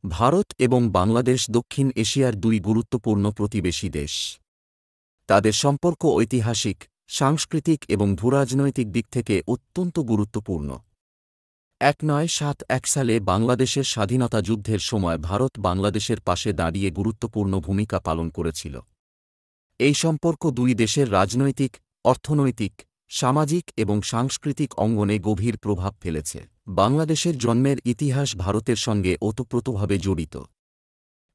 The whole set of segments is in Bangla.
ভারত এবং বাংলাদেশ দক্ষিণ এশিয়ার দুই গুরুত্বপূর্ণ প্রতিবেশী দেশ। তাদের সম্পর্ক ঐতিহাসিক, সাংস্কৃতিক এবং ভূরাজনৈতিক দিক থেকে অত্যন্ত গুরুত্বপূর্ণ। ১৯৭১ সালে বাংলাদেশের স্বাধীনতা যুদ্ধের সময় ভারত বাংলাদেশের পাশে দাঁড়িয়ে গুরুত্বপূর্ণ ভূমিকা পালন করেছিল। এই সম্পর্ক দুই দেশের রাজনৈতিক, অর্থনৈতিক, সামাজিক এবং সাংস্কৃতিক অঙ্গনে গভীর প্রভাব ফেলেছে। বাংলাদেশের জন্মের ইতিহাস ভারতের সঙ্গে ওতপ্রোতভাবে জড়িত।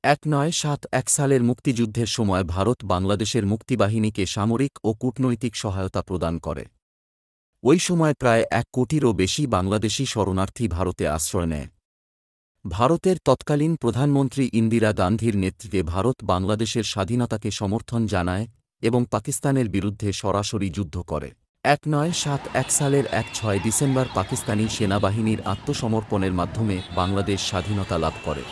১৯৭১ সালের মুক্তিযুদ্ধের সময় ভারত বাংলাদেশের মুক্তিবাহিনীকে সামরিক ও কূটনৈতিক সহায়তা প্রদান করে। ওই সময় প্রায় ১ কোটিরও বেশি বাংলাদেশি শরণার্থী ভারতে আশ্রয় নেয়। ভারতের তৎকালীন প্রধানমন্ত্রী ইন্দিরা গান্ধীর নেতৃত্বে ভারত বাংলাদেশের স্বাধীনতাকে সমর্থন জানায় এবং পাকিস্তানের বিরুদ্ধে সরাসরি যুদ্ধ করে। ১৯৭১ সালের ৬ ডিসেম্বর পাকিস্তানি সেনাবাহিনীর আত্মসমর্পণের মাধ্যমে বাংলাদেশ স্বাধীনতা লাভ করে।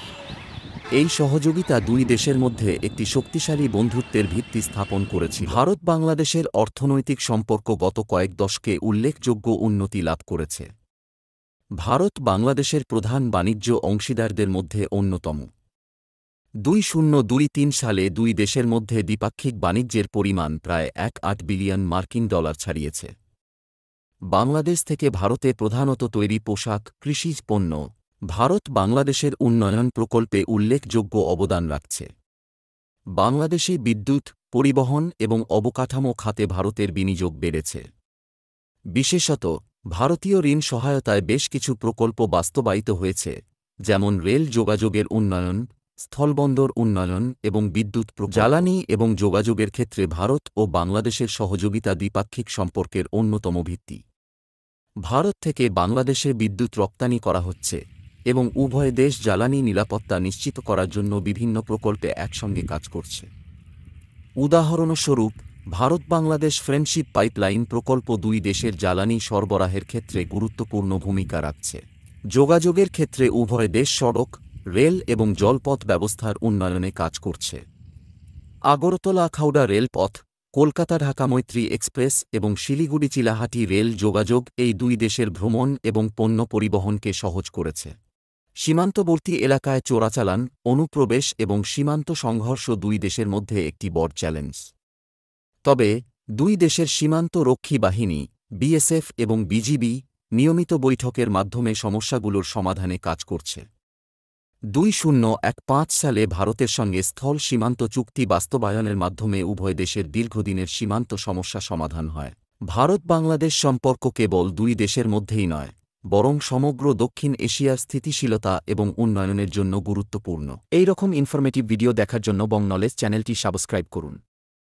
এই সহযোগিতা দুই দেশের মধ্যে একটি শক্তিশালী বন্ধুত্বের ভিত্তি স্থাপন করেছিল। ভারত বাংলাদেশের অর্থনৈতিক সম্পর্ক গত কয়েক দশকে উল্লেখযোগ্য উন্নতি লাভ করেছে। ভারত বাংলাদেশের প্রধান বাণিজ্য অংশীদারদের মধ্যে অন্যতম। ২০২৩ সালে দুই দেশের মধ্যে দ্বিপাক্ষিক বাণিজ্যের পরিমাণ প্রায় ১.৮ বিলিয়ন মার্কিন ডলার ছাড়িয়েছে। বাংলাদেশ থেকে ভারতে প্রধানত তৈরি পোশাক, কৃষিজ পণ্য, ভারত বাংলাদেশের উন্নয়ন প্রকল্পে উল্লেখযোগ্য অবদান রাখছে। বাংলাদেশে বিদ্যুৎ, পরিবহন এবং অবকাঠামো খাতে ভারতের বিনিয়োগ বেড়েছে। বিশেষত ভারতীয় ঋণ সহায়তায় বেশ কিছু প্রকল্প বাস্তবায়িত হয়েছে, যেমন রেল যোগাযোগের উন্নয়ন, স্থলবন্দর উন্নয়ন এবং বিদ্যুৎ জ্বালানি এবং যোগাযোগের ক্ষেত্রে ভারত ও বাংলাদেশের সহযোগিতা দ্বিপাক্ষিক সম্পর্কের অন্যতম ভিত্তি। ভারত থেকে বাংলাদেশে বিদ্যুৎ রপ্তানি করা হচ্ছে এবং উভয় দেশ জ্বালানি নিরাপত্তা নিশ্চিত করার জন্য বিভিন্ন প্রকল্পে একসঙ্গে কাজ করছে। উদাহরণস্বরূপ, ভারত বাংলাদেশ ফ্রেন্ডশিপ পাইপলাইন প্রকল্প দুই দেশের জ্বালানি সরবরাহের ক্ষেত্রে গুরুত্বপূর্ণ ভূমিকা রাখছে। যোগাযোগের ক্ষেত্রে উভয় দেশ সড়ক, রেল এবং জলপথ ব্যবস্থার উন্নয়নে কাজ করছে। আগরতলা-খাউড়া রেলপথ, কলকাতা-ঢাকা মৈত্রী এক্সপ্রেস এবং শিলিগুড়ি-চিলাহাটি রেল যোগাযোগ এই দুই দেশের ভ্রমণ এবং পণ্য পরিবহনকে সহজ করেছে। সীমান্তবর্তী এলাকায় চোরাচালান, অনুপ্রবেশ এবং সীমান্ত সংঘর্ষ দুই দেশের মধ্যে একটি বড় চ্যালেঞ্জ। তবে দুই দেশের সীমান্ত রক্ষী বাহিনী, বিএসএফ এবং বিজিবি নিয়মিত বৈঠকের মাধ্যমে সমস্যাগুলোর সমাধানে কাজ করছে। ২০১৫ সালে ভারতের সঙ্গে স্থল সীমান্ত চুক্তি বাস্তবায়নের মাধ্যমে উভয় দেশের দীর্ঘদিনের সীমান্ত সমস্যা সমাধান হয়। ভারত বাংলাদেশ সম্পর্ক কেবল দুই দেশের মধ্যেই নয়, বরং সমগ্র দক্ষিণ এশিয়ার স্থিতিশীলতা এবং উন্নয়নের জন্য গুরুত্বপূর্ণ। এই রকম ইনফরমেটিভ ভিডিও দেখার জন্য বং নলেজ চ্যানেলটি সাবস্ক্রাইব করুন।